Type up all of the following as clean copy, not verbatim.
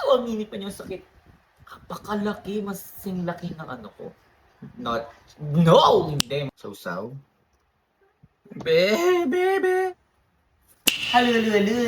Ang init pa niya, sakit. Napakalaki, mas laki ng ano ko. Not, no! Hindi. Sausaw. Bebe. Hello.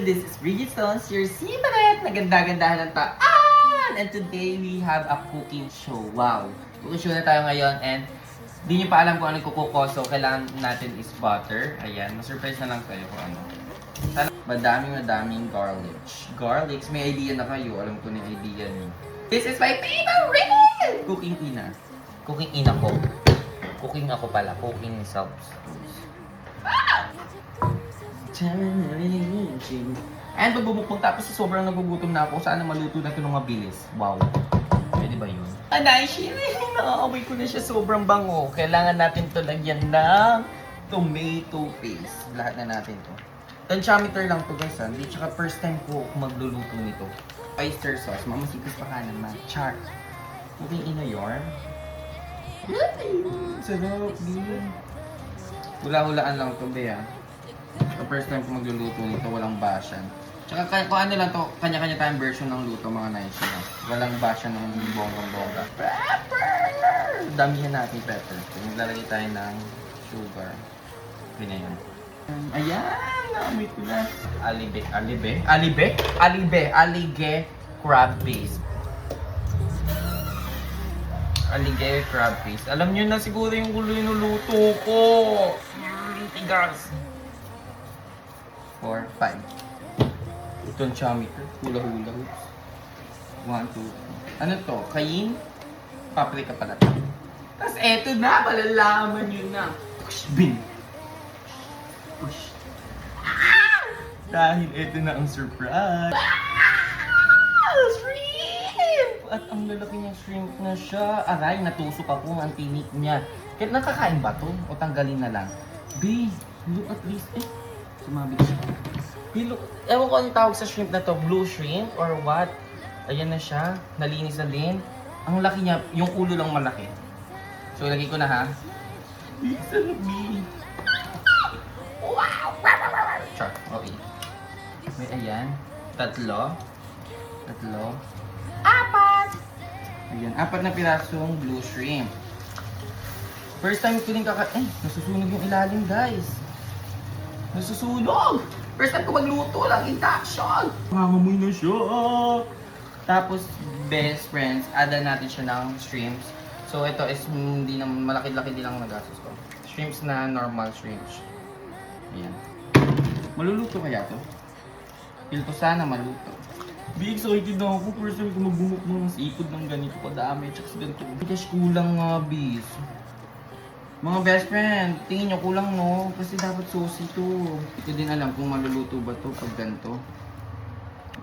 This is Bridget Stones, your simbaret na ganda-gandahan ng taan. And today, we have a cooking show. Wow. Cooking show na tayo ngayon and di nyo pa alam kung ano yung kukuko. So, kailangan natin is butter. Ayan. Masurprise na lang kayo kung ano. Sana madaming garlics. May idea na kayo. Alam ko na yung idea niyo. This is my favorite! Cooking ina. Cooking ina ko. Cooking ako pala. Cooking self. And pagbubukpong tapos sobrang nagugutom na ako. Sana maluto na ito ng mabilis. Wow. Pwede ba yun? Anay, nakaamoy ko na siya. Sobrang bango. Kailangan natin ito lagyan ng tomato paste. Lahat na natin to. Tensiometer lang to guys ha. Hindi tsaka first time ko magluluto nito. Oyster sauce. Mamasikas pa ka naman. Char. Cooking ina yarn. Sarap din. Hula-hulaan lang to be ha. The first time ko magluluto nito, walang bashan. Tsaka kung ano lang to, kanya-kanya tayong version ng luto mga nice na. Walang bashan ng bonggang-bongga. Pepper! Damihan natin pepper. So, maglalagay tayo ng sugar. Ganyan. Ayan! Naamoy ko na. Alige crab paste. Alige crab paste. Alam nyo na siguro yung gulo yung luto ko. Tigas. 4, 5. Ito ang chometer. Hula-hula hoops. 1, 2. Ano to? Cayenne? Paprika pala to. Tapos eto na. Malalaman nyo na. Push, bin. Push. Dahil eto na ang surprise. Shrimp! At ang lalaki niyang shrimp na siya. Aray, natusok ako ang tinik niya. Kaya nakakain ba to? O tanggalin na lang? B, look at this. Sumabit siya. Look, ewan ko anong tawag sa shrimp na to. Blue shrimp or what? Ayan na siya. Nalinis na din. Ang laki niya, yung ulo lang malaki. So, ilagay ko na ha. Sarap B. Wow! Char, okay. May ayan. Tatlo. 4. Ayan, 4 na pirasong blue shrimp. First time ko din nasusunog yung ilalim guys. Nasusunog! First time ko magluto lang, induction! Mangamoy na siya! Tapos, best friends, add natin siya ng shrimps. So, ito is hindi na malaki-laki din lang nagastos ko. Shrimps na normal shrimps. Ayan. Maluluto kaya to? Feel ko sana maluto. Be excited na ako. First time ko magbumuk ng seafood ng ganito kadami. Tsaka sa ganito. Kasi kulang nga, bis. Mga best friend, tingin nyo kulang no? Kasi dapat saucy to. Hindi ko din alam kung maluluto ba to pag ganito.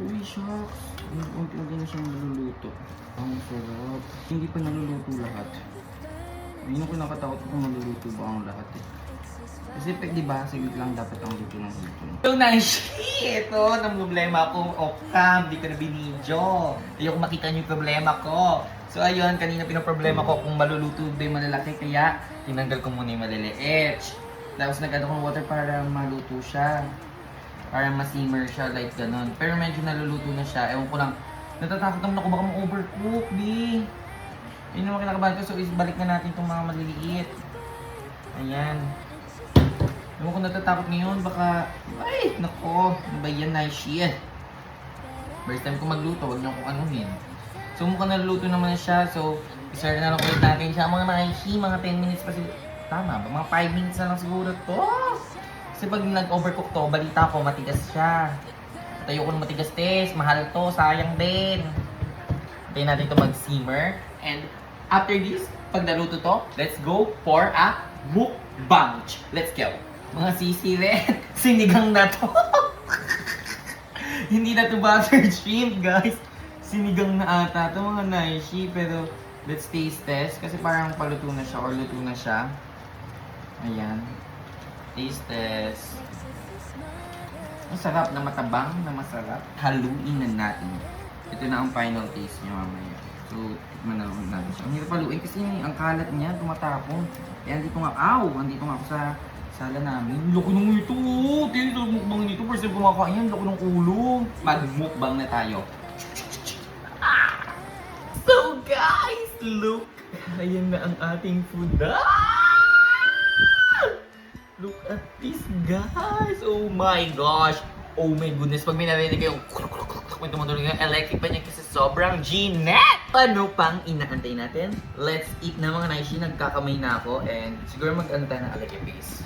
Uy, shucks. Unti-unti na siyang maluluto. Ang sarap. Hindi pa naluluto lahat. Hindi ko nakatakot kung maluluto ba ang lahat eh. Kasi di ba, saglit lang dapat ang luto ng hipon. So nice! Ito, nang problema ko off-cam. Di ko na binidyo. Ayoko makita niyo yung problema ko. So ayun, kanina pinoproblema ko kung maluluto ba yung malalaki. Kaya tinanggal ko muna yung maliliit. Tapos nag-ano kong water para maluto siya. Para ma-simmer siya, like ganun. Pero medyo naluluto na siya. Ewan ko lang, natatakot naman ako baka ma-overcook, B. Yun naman kinakabahan ko. So balik na natin itong mga maliliit. Ayan. Ewan ko natatakot ngayon, baka... Ay, nako. Ano ba yan? Nice shit. First time ko magluto, wag niyo akong anuhin. So mukhang naluluto naman na siya. So, i-serve na lang ulit natin siya. Mga naishi, mga 10 minutes pa siguro. Tama ba? Mga 5 minutes na lang siguro to. Kasi pag nag-overcook to, balita ko, matigas siya. At ayoko ng matigas test. Mahal to, sayang din. Hintayin natin to mag-simmer. And after this, pag naluto to, let's go for a mukbang. Let's go. Mga sisiret, sinigang na to. Hindi na to buttered shrimp, guys. Sinigang na ata to, mga naishi. Pero let's taste test. Kasi parang paluto na siya or luto na siya. Ayan. Taste test. Ang sarap na matabang na masarap. Haluin na natin. Ito na ang final taste niya mamaya. So, tikman na natin siya. Ang hirap haluin kasi ang kalat niya tumatapon. Eh, andito nga ako sa sala namin. Loko nung ito. Tingnan sa mukbang nito. First time kumakain yan. Loko ng ulo. Magmukbang na tayo. guys! Look! Ayan na ang ating food. Look at this, guys! Oh my gosh! Oh my goodness! Pag may narinig kayong may tumutulog yung electric pa niya kasi sobrang G-net! Ano pang inaantay natin? Let's eat na mga naishi. Nagkakamay na ako and siguro mag-ano tayo ng alagay base.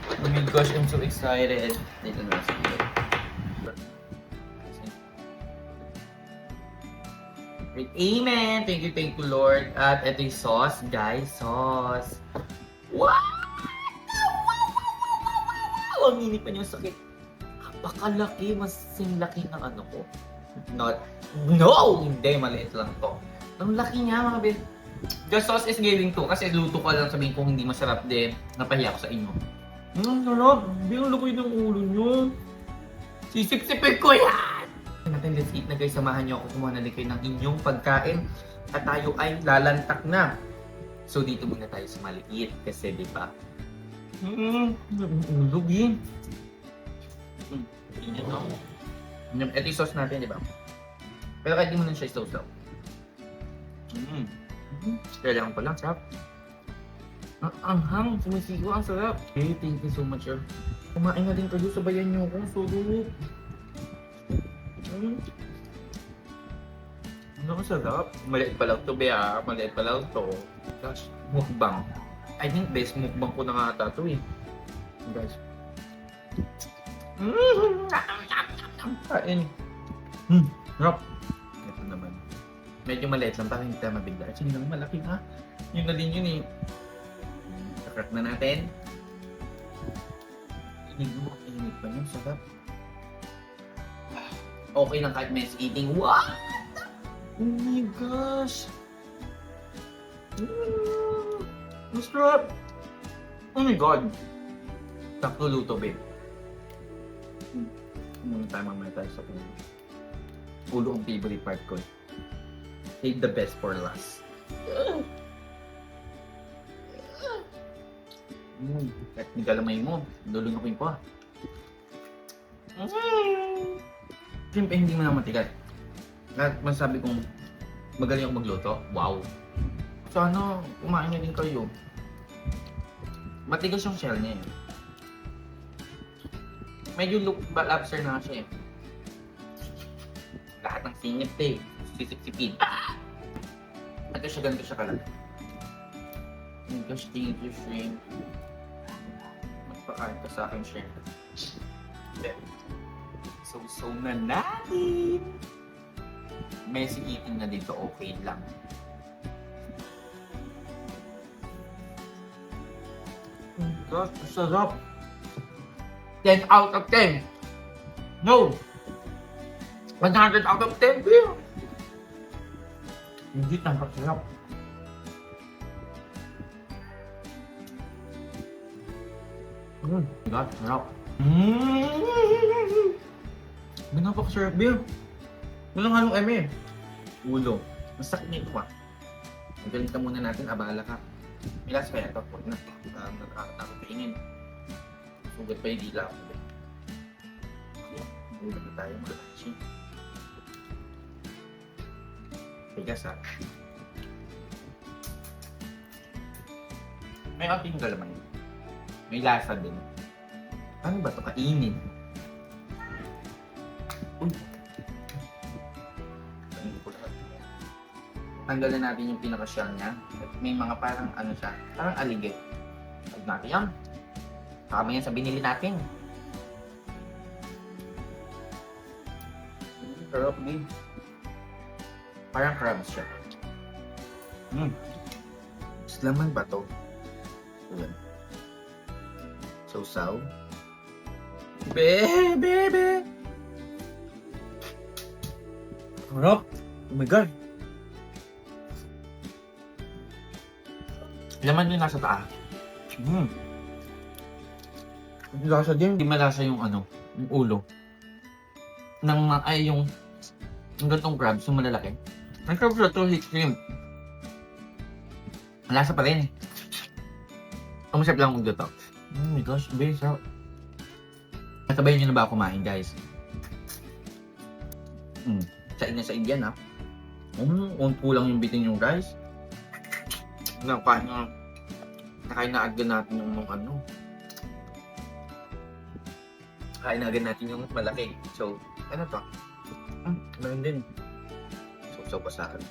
Oh my gosh, I'm so excited. Dito na sa iyo. Great. Amen! Thank you, Lord. At ito yung sauce, guys. Sauce. Wow! Wow! Ang init pa niyo sakit. Napakalaki. Mas laki ng ano ko. Not. No! Hindi. Maliit lang to. Ang laki niya, mga bin. The sauce is giving to. Kasi luto ko lang sabihin kung hindi masarap din. Napahiya ko sa inyo. Sarap. Hindi ang lakoy ng ulo nyo. Sisip-sipin ko yan! Natin, let's eat na guys. Samahan niyo ako. Kumuha na kayo ng inyong pagkain. At tayo ay lalantak na. So dito muna tayo sa maliit. Kasi di ba? Ulog yun. Init no? Ito yung sauce natin, di ba? Pero kahit di mo na siya sauce daw. Kailangan pa lang, sarap. Ang anghang, sumisigo, ang sarap. Hey, thank you so much, sir. Kumain na din kayo, sabayan niyo ako. Sarap. Ano ang sarap? Maliit pa lang to, Bea. Maliit pa lang to. Gosh, mukbang. I think best mukbang ko na nga ata to eh. Guys. Kain. Sarap. Ito naman. Medyo maliit lang, parang hindi tayo mabigla. Actually naman malaki ha. Yun na din yun eh. Crack na natin. Init pa yun, sarap. Okay lang kahit mess eating. What? Oh my gosh! Masarap! Oh my god! Sakto luto, babe. Muna tayo mamaya tayo sa ulo. Ulo ang favorite part ko. Save the best for last. Kahit nigalamay mo, lulunukin ko ah. Siyempre hindi mo na matigas. At masasabi kong magaling ako magluto. Wow! Sana kumain na din kayo. Matigas yung shell niya eh. Medyo look lobster na siya eh. Lahat ng singit eh. Sisip-sipin. Ito siya, ganito siya kalat. Gosh, thank you, shrimp. Magpakain ka sa akin, shrimp. Yeah. So na natin! Messy eating na dito, okay lang. Gosh, sarap! 10 out of 10! No! 100 out of 10, Bill! Hindi tanggap sarap. God, sarap. Napakasarap, Bill. Walang halong eme. Ulo. Masakit nito pa. Magaling ka muna natin, abala ka. Milas kaya ito. Huwag na. Nakakatakot kainin. Sugat pa yung dila ako. Ulo na tayo mga lachi. Tigas ha. May ating galaman. May lasa din. Ano ba ito? Kainin. Uy. Tanggalin natin yung pinaka-shell niya. At may mga parang ano siya, parang aligit. Tag natin yan. Kasama yan sa binili natin. Sarap din. Parang crabs siya. Laman ba to? Ayan. Sausaw. Bebe! Sarap! Oh my god! Laman yung nasa taas. Lasa din. Hindi malasa yung ano, yung ulo. Ay yung gantong crabs, yung malalaki. Ang crabs na to, shrimp. Malasa pa rin. Ang masarap lang magluto. Oh my gosh, very sarap. Natabayan nyo na ba ako kumain, guys? Sain na sa Indian, ha? Kulang yung bitin yung rice. Nakain na agad natin yung ano. Kain na agad natin yung malaki. So, ano to? Meron din. So pa sa akin.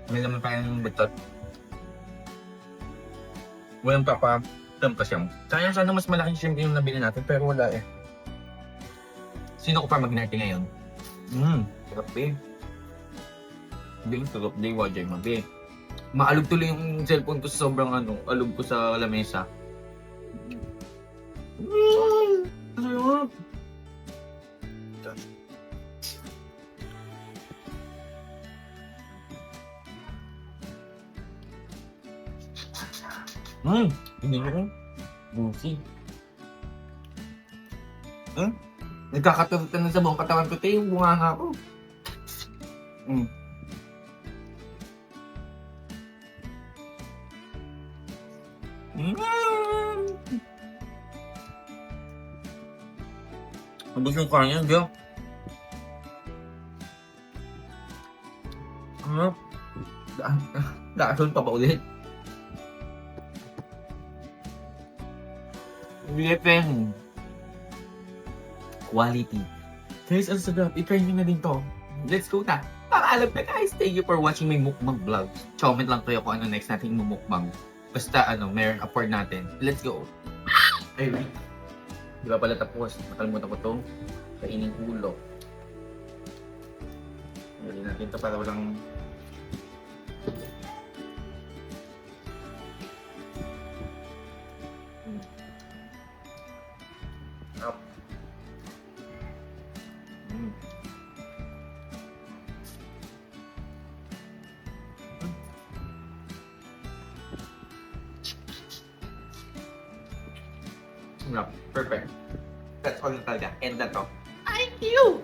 May naman pa yung butot. Walang papa-tam pa siyang. Sana mas malaking shrimp yung nabili natin, pero wala eh. Sino ko pa mag-narte ngayon? Sarap eh. Hindi yung sarap day, wajay mabi. Maalog tuloy yung cellphone ko sa sobrang alog ko sa lamesa. Sarap! Hindi ko. Busi. Nagkakatulog na sa buong katawan ko, yung bunganga ko. Abos yung kanya, di ba? Daason pa ba ulit? BFM. Quality. Guys, ang sarap. I-try nyo na din to. Let's go na. Paalam na guys. Thank you for watching my mukbang vlog. Comment lang kayo kung ano next natin mumukbang. Basta meron afford natin. Let's go. Ay, wait. Di ba pala tapos? Nakalimutan ko to. Kainin ulo. Hindi natin to para walang... Up. Perfect. That's all na talaga. And na to. Thank you!